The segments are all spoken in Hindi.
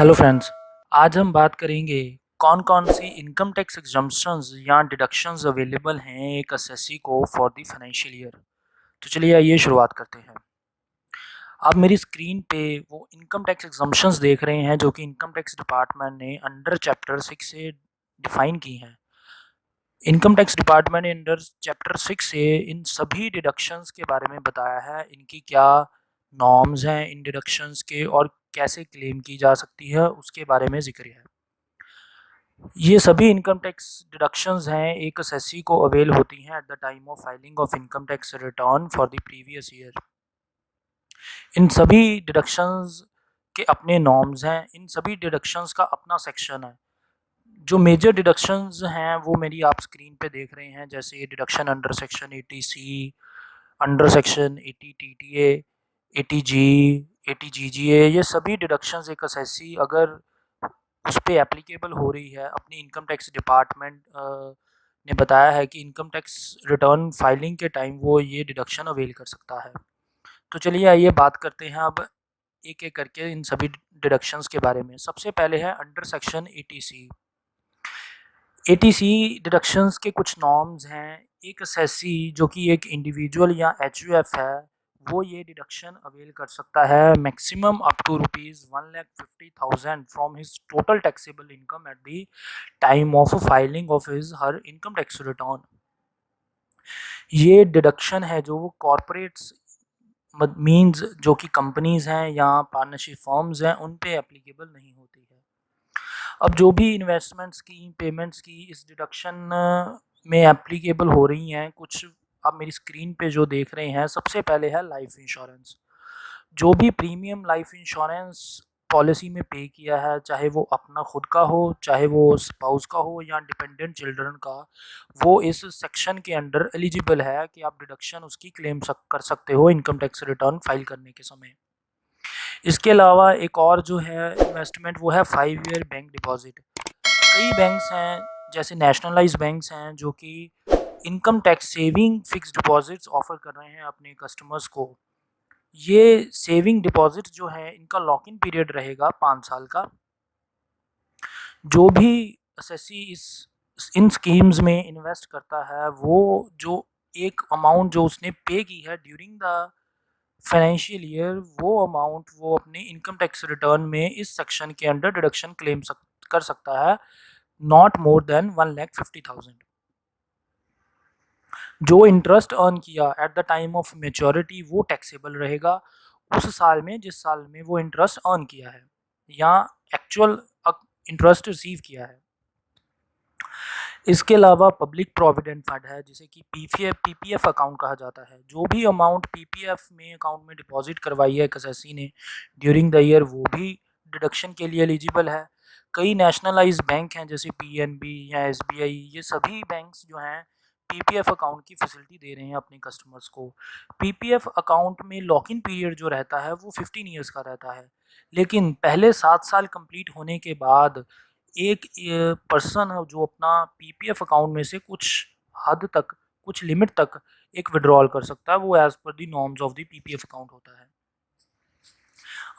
Hello friends. आज हम बात करेंगे कौन कौन सी इनकम टैक्स एग्जम्पशंस या डिडक्शंस अवेलेबल हैं एक असेसी को फॉर द फाइनेंशियल ईयर। तो चलिए आइए शुरुआत करते हैं। आप मेरी स्क्रीन पे वो इनकम टैक्स एग्जम्पशंस देख रहे हैं जो कि इनकम टैक्स डिपार्टमेंट ने अंडर चैप्टर 6 से डिफाइन की हैं। इनकम टैक्स डिपार्टमेंट ने अंडर चैप्टर 6 से इन सभी डिडक्शंस के बारे में बताया है, इनकी क्या नॉर्म्स हैं इन डिडक्शंस के और कैसे क्लेम की जा सकती है उसके बारे में जिक्र है। ये सभी इनकम टैक्स डिडक्शंस हैं एक असेसी को अवेल होती हैं at the time of filing of income tax return for the previous year. इन सभी डिडक्शंस के अपने नॉर्म्स हैं, इन सभी डिडक्शंस का अपना सेक्शन है। जो मेजर डिडक्शंस हैं वो मेरी आप स्क्रीन पे देख रहे हैं, जैसे deduction under section 80C, under section 80TTA, 80G, 80GGA। ये सभी डिडक्शंस एक असेसी अगर उस पे एप्लीकेबल हो रही है, अपनी इनकम टैक्स डिपार्टमेंट ने बताया है कि इनकम टैक्स रिटर्न फाइलिंग के टाइम वो ये डिडक्शन अवेल कर सकता है। तो चलिए आइए बात करते हैं अब एक एक करके इन सभी डिडक्शंस के बारे में। सबसे पहले है under section 80C। 80C deductions के कुछ नॉर्म्स हैं। एक असेसी जो कि एक इंडिविजुअल या एचयूएफ है, वो ये डिडक्शन अवेल कर सकता है maximum up to ₹1,50,000 from his total taxable income at the time of filing of his her income tax return. ये डिडक्शन है जो वो कॉरपोरेट्स मीन्स जो कि कंपनीज हैं या पार्टनरशिप फर्म्स हैं उन पे एप्लीकेबल नहीं होती है। अब जो भी इन्वेस्टमेंट्स की पेमेंट्स की इस डिडक्शन में एप्लीकेबल हो रही हैं, कुछ आप मेरी स्क्रीन पे जो देख रहे हैं, सबसे पहले है लाइफ इंश्योरेंस। जो भी प्रीमियम लाइफ इंश्योरेंस पॉलिसी में पे किया है, चाहे वो अपना खुद का हो, चाहे वो स्पाउस का हो या डिपेंडेंट चिल्ड्रन का, वो इस सेक्शन के अंडर एलिजिबल है कि आप डिडक्शन उसकी क्लेम कर सकते हो इनकम टैक्स रिटर्न फाइल करने के समय। इसके अलावा एक और जो है इन्वेस्टमेंट वो है 5 ईयर बैंक डिपॉजिट। कई बैंक्स हैं जैसे नेशनलाइज बैंक्स हैं जो कि income tax saving fix deposits offer कर रहे हैं अपने कस्टमर्स को। ये सेविंग डिपॉजिट जो है इनका लॉक इन पीरियड रहेगा 5 साल का। जो भी असेसी इन स्कीम्स में इन्वेस्ट करता है, वो जो एक अमाउंट जो उसने पे की है ड्यूरिंग द फाइनेंशियल ईयर, वो अमाउंट वो अपने इनकम टैक्स रिटर्न में इस सेक्शन के अंडर डिडक्शन क्लेम कर सकता है, नॉट मोर देन 1,50,000। जो इंटरेस्ट अर्न किया eight the time of maturity वो टैक्सेबल रहेगा उस साल में जिस साल में वो इंटरेस्ट अर्न किया है या एक्चुअल इंटरेस्ट रिसीव किया है। इसके अलावा पब्लिक प्रोविडेंट फंड है जिसे कि पीपीएफ अकाउंट कहा जाता है। जो भी अमाउंट पीपीएफ में अकाउंट में डिपॉजिट करवाई है एसएससी ने ड्यूरिंग द ईयर, वो भी डिडक्शन के लिए एलिजिबल है। कई नेशनलाइज बैंक हैं जैसे पीएनबी या एसबीआई, ये सभी बैंक्स जो हैं पीपीएफ अकाउंट की फैसिलिटी दे रहे हैं अपने कस्टमर्स को। पीपीएफ अकाउंट में लॉक इन पीरियड जो रहता है वो 15 ईयर्स का रहता है, लेकिन पहले 7 साल कंप्लीट होने के बाद एक पर्सन है जो अपना पीपीएफ अकाउंट में से कुछ हद तक, कुछ लिमिट तक एक विड्रॉल कर सकता है, वो as per the norms of the PPF account होता है।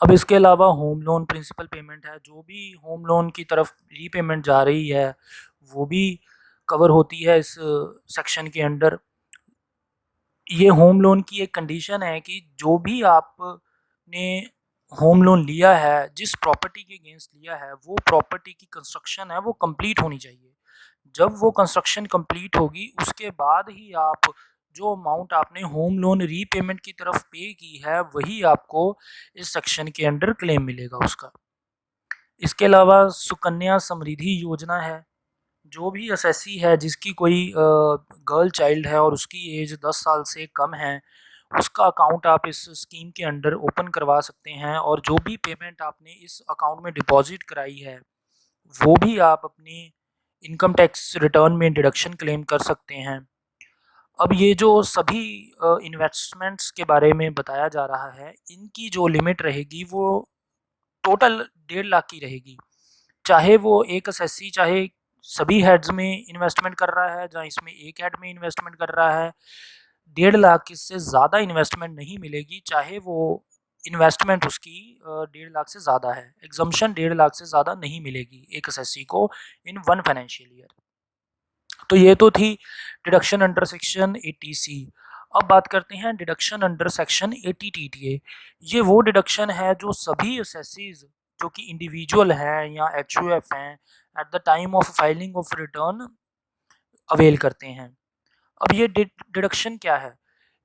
अब इसके अलावा होम लोन प्रिंसिपल पेमेंट है। जो भी होम लोन की तरफ रीपेमेंट जा रही है वो भी कवर होती है इस सेक्शन के अंडर। ये होम लोन की एक कंडीशन है कि जो भी आपने होम लोन लिया है, जिस प्रॉपर्टी के अगेंस्ट लिया है, वो प्रॉपर्टी की कंस्ट्रक्शन है वो कंप्लीट होनी चाहिए। जब वो कंस्ट्रक्शन कंप्लीट होगी उसके बाद ही आप जो अमाउंट आपने होम लोन रीपेमेंट की तरफ पे की है वही आपको इस सेक्शन के अंडर क्लेम मिलेगा उसका। इसके अलावा सुकन्या समृद्धि योजना है। जो भी एसएससी है जिसकी कोई गर्ल चाइल्ड है और उसकी एज 10 साल से कम है, उसका अकाउंट आप इस स्कीम के अंडर ओपन करवा सकते हैं और जो भी पेमेंट आपने इस अकाउंट में डिपॉजिट कराई है वो भी आप अपनी इनकम टैक्स रिटर्न में डिडक्शन क्लेम कर सकते हैं। अब ये जो सभी इन्वेस्टमेंट्स के बारे में बताया जा रहा है, इनकी जो लिमिट रहेगी वो टोटल 1.5 लाख की रहेगी। चाहे वो एक एसएससी चाहे सभी हेड्स में इन्वेस्टमेंट कर रहा है, जहाँ इसमें एक हेड में इन्वेस्टमेंट कर रहा है, 1.5 लाख इससे ज़्यादा इन्वेस्टमेंट नहीं मिलेगी, चाहे वो इन्वेस्टमेंट उसकी 1.5 लाख से ज़्यादा है। एग्जम्पशन 1.5 लाख से ज़्यादा नहीं मिलेगी एक एसएससी को इन वन फाइनेंशियल ईयर। तो ये तो थी डिडक्शन अंडर सेक्शन 80C। अब बात करते हैं डिडक्शन अंडर सेक्शन 80TTA। ये वो डिडक्शन है जो सभी एसएससीज जो कि इंडिविजुअल हैं या एचयूएफ हैं at the time of filing of return avail करते हैं। अब ये डिडक्शन क्या है?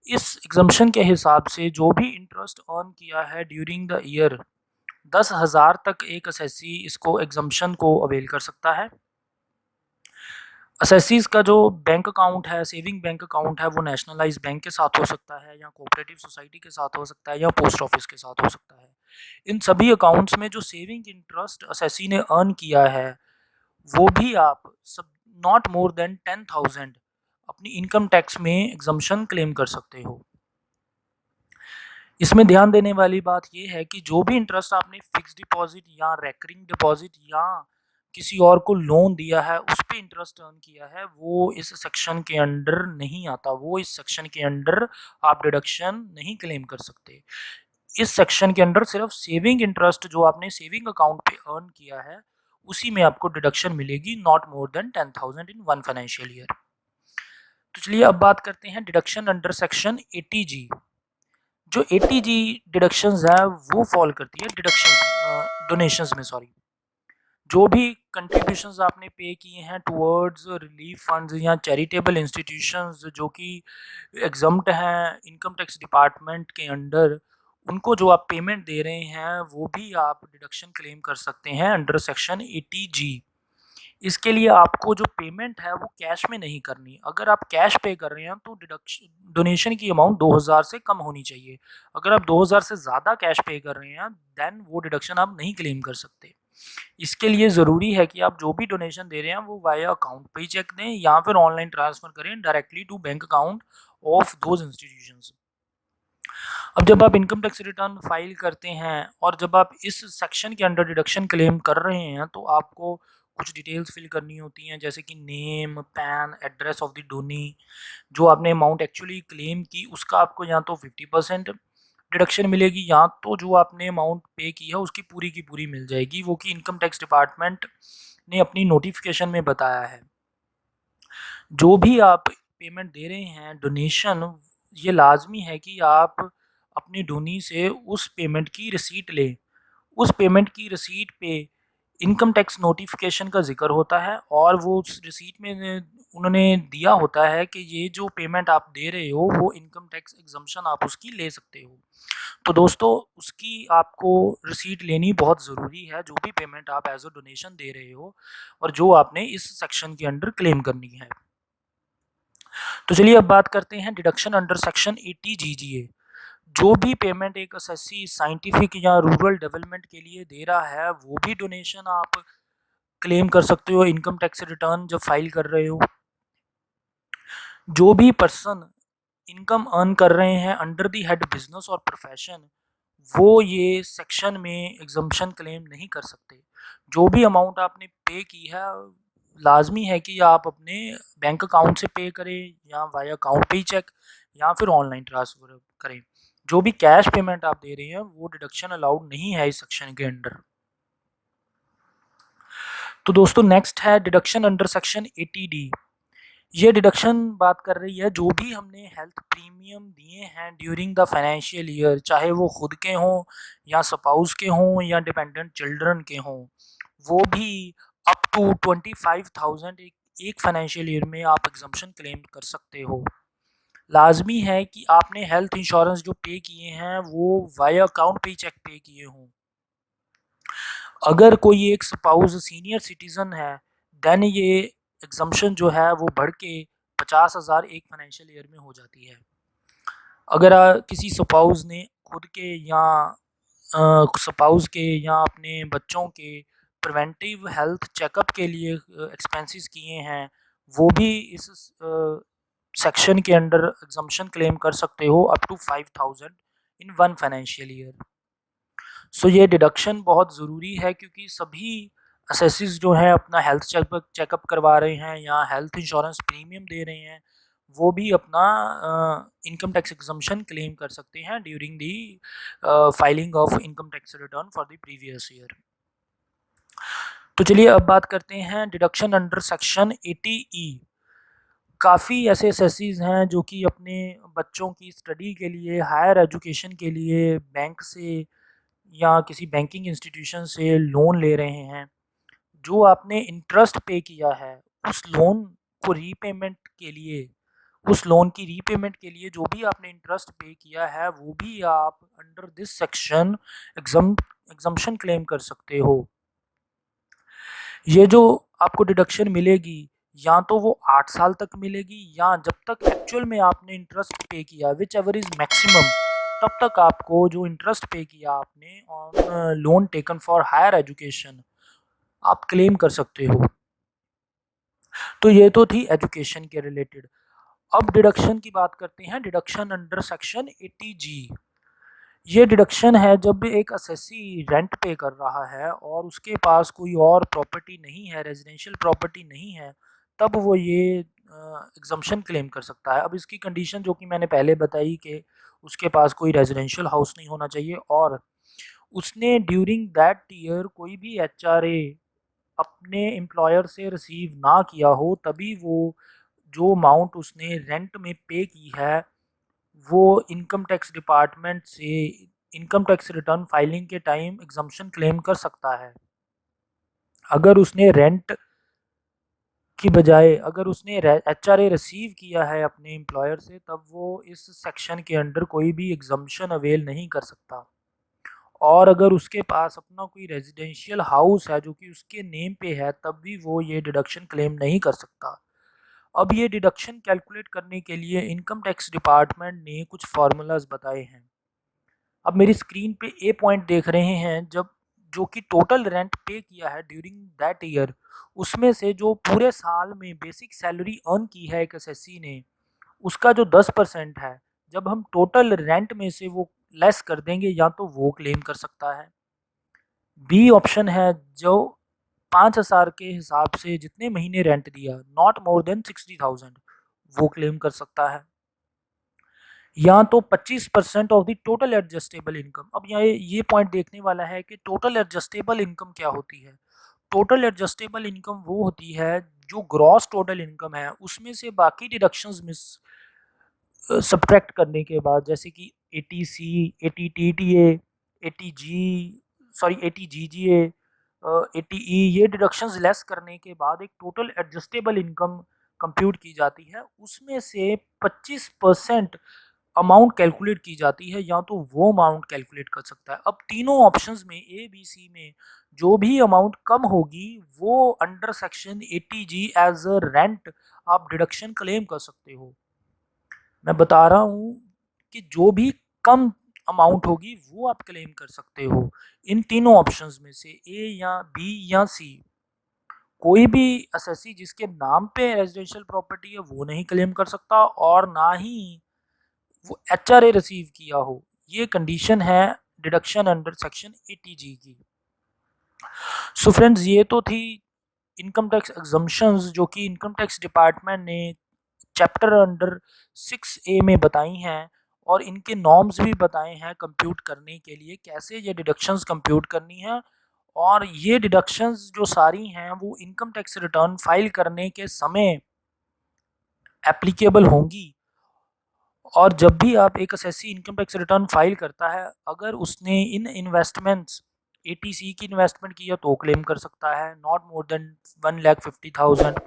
इस एग्जम्पशन के हिसाब से जो भी इंटरेस्ट अर्न किया है ड्यूरिंग द ईयर 10,000 तक एक एसएससी इसको एग्जम्पशन को अवेल कर सकता है। एसएससीज का जो बैंक अकाउंट है, सेविंग बैंक अकाउंट है, वो नेशनलाइज बैंक के साथ हो सकता है या कोऑपरेटिव सोसाइटी के साथ हो सकता है या पोस्ट ऑफिस के साथ हो सकता है। इन सभी अकाउंट्स में जो सेविंग इंटरेस्ट एसएससी ने अर्न किया है वो भी आप सब नॉट मोर देन 10,000 अपनी इनकम टैक्स में एग्जम्पशन क्लेम कर सकते हो। इसमें ध्यान देने वाली बात ये है कि जो भी इंटरेस्ट आपने फिक्स डिपॉजिट या रेकरिंग डिपॉजिट या किसी और को लोन दिया है उस पे इंटरेस्ट अर्न किया है वो इस सेक्शन के अंडर नहीं आता, वो इस सेक्शन के अंडर आप डिडक्शन नहीं क्लेम कर सकते। इस सेक्शन के अंडर सिर्फ सेविंग इंटरेस्ट जो आपने सेविंग अकाउंट पे अर्न किया है उसी में आपको डिडक्शन मिलेगी, not more than 10,000 in one financial year. तो चलिए अब बात करते हैं डिडक्शन अंडर सेक्शन 80G। जो 80G डिडक्शंस है वो फॉल करती है डिडक्शन डोनेशंस में, सॉरी। जो भी कंट्रीब्यूशंस आपने पे किए हैं टुवर्ड्स रिलीफ फंड्स या चैरिटेबल इंस्टीट्यूशंस जो कि एग्जम्प्ट हैं इनकम टैक्स डिपार्टमेंट के अंडर, उनको जो आप पेमेंट दे रहे हैं वो भी आप डिडक्शन क्लेम कर सकते हैं अंडर सेक्शन 80G। इसके लिए आपको जो पेमेंट है वो कैश में नहीं करनी। अगर आप कैश पे कर रहे हैं तो डिडक्शन डोनेशन की अमाउंट 2,000 से कम होनी चाहिए। अगर आप 2,000 से ज़्यादा कैश पे कर रहे हैं देन वो डिडक्शन आप नहीं क्लेम कर सकते। इसके लिए ज़रूरी है कि आप जो भी डोनेशन दे रहे हैं वो वाया अकाउंट पे ही चेक दें या फिर ऑनलाइन ट्रांसफ़र करें directly to bank account of those institutions. अब जब आप इनकम टैक्स रिटर्न फाइल करते हैं और जब आप इस सेक्शन के अंडर डिडक्शन क्लेम कर रहे हैं तो आपको कुछ डिटेल्स फिल करनी होती हैं, जैसे कि name, pan, address of the Downey, जो आपने अमाउंट एक्चुअली क्लेम की उसका आपको या तो 50% डिडक्शन मिलेगी या तो जो आपने अमाउंट पे की है उसकी पूरी की पूरी मिल जाएगी, वो कि इनकम टैक्स डिपार्टमेंट ने अपनी नोटिफिकेशन में बताया है। जो भी आप पेमेंट दे रहे हैं डोनेशन, ये लाजमी है कि आप अपनी डोनी से उस पेमेंट की रिसीट लें। उस पेमेंट की रिसीट पे इनकम टैक्स नोटिफिकेशन का ज़िक्र होता है और वो उस रिसीट में उन्होंने दिया होता है कि ये जो पेमेंट आप दे रहे हो वो इनकम टैक्स एग्जम्पशन आप उसकी ले सकते हो। तो दोस्तों उसकी आपको रिसीट लेनी बहुत ज़रूरी है, जो भी पेमेंट आप एज अ डोनेशन दे रहे हो और जो आपने इस सेक्शन के अंडर क्लेम करनी है। तो चलिए अब बात करते हैं डिडक्शन अंडर सेक्शन 80GGA। जो भी पेमेंट एक एसएससी साइंटिफिक या रूरल डेवलपमेंट के लिए दे रहा है वो भी डोनेशन आप क्लेम कर सकते हो इनकम टैक्स रिटर्न जब फाइल कर रहे हो। जो भी पर्सन इनकम अर्न कर रहे हैं अंडर दी हेड बिजनेस और प्रोफेशन, वो ये सेक्शन में एग्जम्पशन क्लेम नहीं कर सकते। जो भी अमाउंट आपने पे की है लाजमी है कि आप अपने बैंक अकाउंट से पे करें या वाया अकाउंट पे ही चेक या फिर ऑनलाइन ट्रांसफर करें। जो भी कैश पेमेंट आप दे रहे हैं वो डिडक्शन अलाउड नहीं है इस सेक्शन के अंडर। तो दोस्तों नेक्स्ट है डिडक्शन अंडर सेक्शन 80D। ये डिडक्शन बात कर रही है जो भी हमने हेल्थ प्रीमियम दिए हैं ड्यूरिंग द फाइनेंशियल ईयर, चाहे वो खुद के हों या स्पाउस के हों या डिपेंडेंट चिल्ड्रन के हों, वो भी अप टू 25,000 एक फाइनेंशियल ईयर में आप एग्जम्पशन क्लेम कर सकते हो। लाजमी है कि आपने हेल्थ इंश्योरेंस जो पे किए हैं वो वाया अकाउंट पे ही चेक पे किए हों। अगर कोई एक स्पाउस सीनियर सिटीजन है देन ये एग्जम्पशन जो है वो बढ़ के 50,000 एक फाइनेंशियल ईयर में हो जाती है। अगर किसी स्पाउस ने खुद के या स्पाउस के या अपने बच्चों के प्रिवेंटिव हेल्थ चेकअप के लिए एक्सपेंसेस किए हैं वो भी इस सेक्शन के अंडर एग्जम्पशन क्लेम कर सकते हो up to 5,000 in one financial year. So ये डिडक्शन बहुत ज़रूरी है क्योंकि सभी एसेसिस जो हैं अपना हेल्थ चेकअप करवा रहे हैं या हेल्थ इंश्योरेंस प्रीमियम दे रहे हैं, वो भी अपना इनकम टैक्स एग्जम्पशन क्लेम कर सकते हैं during the filing of income tax return for the previous year. तो चलिए अब बात करते हैं डिडक्शन अंडर सेक्शन 80E। काफ़ी ऐसे एसेसीज हैं जो कि अपने बच्चों की स्टडी के लिए, हायर एजुकेशन के लिए बैंक से या किसी बैंकिंग इंस्टीट्यूशन से लोन ले रहे हैं। जो आपने इंटरेस्ट पे किया है उस लोन को रीपेमेंट के लिए, उस लोन की रीपेमेंट के लिए जो भी आपने इंटरेस्ट पे किया है वो भी आप under this section exemption claim कर सकते हो। ये जो आपको डिडक्शन मिलेगी या तो वो 8 साल तक मिलेगी या जब तक एक्चुअल में आपने इंटरेस्ट पे किया, विच एवर इज़ मैक्सिमम, तब तक आपको जो इंटरेस्ट पे किया आपने on loan taken for higher education आप क्लेम कर सकते हो। तो ये तो थी एजुकेशन के रिलेटेड। अब डिडक्शन की बात करते हैं, डिडक्शन अंडर सेक्शन 80G। ये डिडक्शन है जब एक असेसी रेंट पे कर रहा है और उसके पास कोई और प्रॉपर्टी नहीं है, रेजिडेंशियल प्रॉपर्टी नहीं है, तब वो ये एग्जम्पशन क्लेम कर सकता है। अब इसकी कंडीशन जो कि मैंने पहले बताई कि उसके पास कोई रेजिडेंशियल हाउस नहीं होना चाहिए और उसने ड्यूरिंग दैट ईयर कोई भी एचआरए अपने एम्प्लॉयर से रिसीव ना किया हो, तभी वो जो अमाउंट उसने रेंट में पे की है वो इनकम टैक्स डिपार्टमेंट से इनकम टैक्स रिटर्न फाइलिंग के टाइम एग्जम्पशन क्लेम कर सकता है। अगर उसने रेंट की बजाय अगर उसने एचआरए रिसीव किया है अपने एम्प्लॉयर से, तब वो इस सेक्शन के अंडर कोई भी एग्जम्पशन अवेल नहीं कर सकता। और अगर उसके पास अपना कोई रेजिडेंशियल हाउस है जो कि उसके नेम पे है, तब भी वो ये डिडक्शन क्लेम नहीं कर सकता। अब ये डिडक्शन कैलकुलेट करने के लिए इनकम टैक्स डिपार्टमेंट ने कुछ फार्मूलाज बताए हैं। अब मेरी स्क्रीन पे ए पॉइंट देख रहे हैं, जब जो कि टोटल रेंट पे किया है ड्यूरिंग दैट ईयर, उसमें से जो पूरे साल में बेसिक सैलरी अर्न की है एक एसएससी ने, उसका जो 10% है, जब हम टोटल रेंट में से वो लेस कर देंगे या तो वो क्लेम कर सकता है। बी ऑप्शन है जो 5,000 के हिसाब से जितने महीने रेंट दिया, नॉट मोर देन 60,000, वो क्लेम कर सकता है। या तो 25% of the total adjustable income. अब यहाँ ये पॉइंट देखने वाला है कि टोटल एडजस्टेबल इनकम क्या होती है। टोटल एडजस्टेबल इनकम वो होती है जो ग्रॉस टोटल इनकम है उसमें से बाकी डिडक्शंस में सब्ट्रैक्ट करने के बाद, जैसे कि एटीसी, एटीटीटीए, एटीजी, सॉरी एटीजीजीए, एटीई, ये डिडक्शंस लेस करने के बाद एक टोटल एडजस्टेबल इनकम कंप्यूट की जाती है। उसमें से 25% अमाउंट कैलकुलेट की जाती है, या तो वो अमाउंट कैलकुलेट कर सकता है। अब तीनों ऑप्शंस में ए बी सी में जो भी अमाउंट कम होगी वो under section 80G as a rent आप डिडक्शन क्लेम कर सकते हो। मैं बता रहा हूँ कि जो भी कम अमाउंट होगी वो आप क्लेम कर सकते हो। इन तीनों ऑप्शंस में से ए या बी या सी, कोई भी एसएससी जिसके नाम पे रेजिडेंशियल प्रॉपर्टी है वो नहीं क्लेम कर सकता और ना ही वो एचआरए रिसीव किया हो। ये कंडीशन है डिडक्शन अंडर सेक्शन 80G की। सो फ्रेंड्स, ये तो थी इनकम टैक्स एग्जम्पशंस जो कि इनकम टैक्स डिपार्टमेंट ने चैप्टर अंडर 6A में बताई हैं, और इनके नॉर्म्स भी बताए हैं कंप्यूट करने के लिए कैसे ये डिडक्शंस कंप्यूट करनी है। और ये डिडक्शंस जो सारी हैं वो इनकम टैक्स रिटर्न फाइल करने के समय एप्लीकेबल होंगी। और जब भी आप एक SSC income tax return file करता है, अगर उसने इन इन्वेस्टमेंट्स एटीसी की इन्वेस्टमेंट की है तो क्लेम कर सकता है, नॉट मोर देन 1,50,000।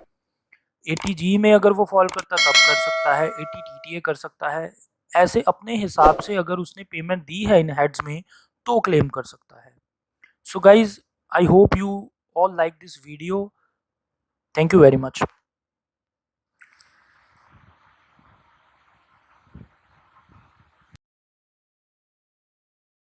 एटीजी में अगर वो फॉल करता तब कर सकता है, एटीटीटीए कर सकता है। ऐसे अपने हिसाब से अगर उसने पेमेंट दी है इन हेड्स में तो क्लेम कर सकता है। So guys, I hope you all like this video. Thank you very much.